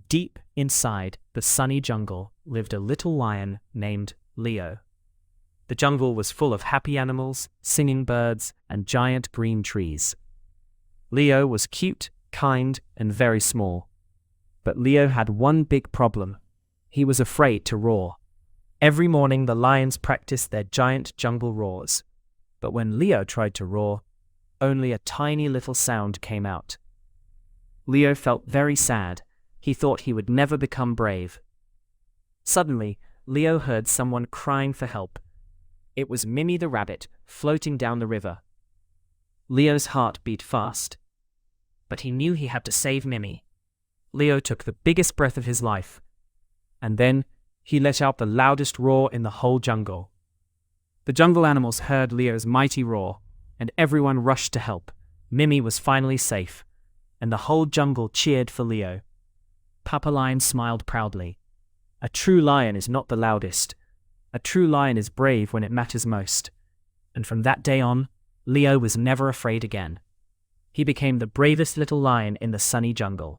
Deep inside the sunny jungle lived a little lion named Leo. The jungle was full of happy animals, singing birds, and giant green trees. Leo was cute, kind, and very small. But Leo had one big problem. He was afraid to roar. Every morning the lions practiced their giant jungle roars. But when Leo tried to roar, only a tiny little sound came out. Leo felt very sad. He thought he would never become brave. Suddenly, Leo heard someone crying for help. It was Mimi the rabbit, floating down the river. Leo's heart beat fast. But he knew he had to save Mimi. Leo took the biggest breath of his life. And then, he let out the loudest roar in the whole jungle. The jungle animals heard Leo's mighty roar, and everyone rushed to help. Mimi was finally safe, and the whole jungle cheered for Leo. Papa Lion smiled proudly. A true lion is not the loudest. A true lion is brave when it matters most. And from that day on, Leo was never afraid again. He became the bravest little lion in the sunny jungle.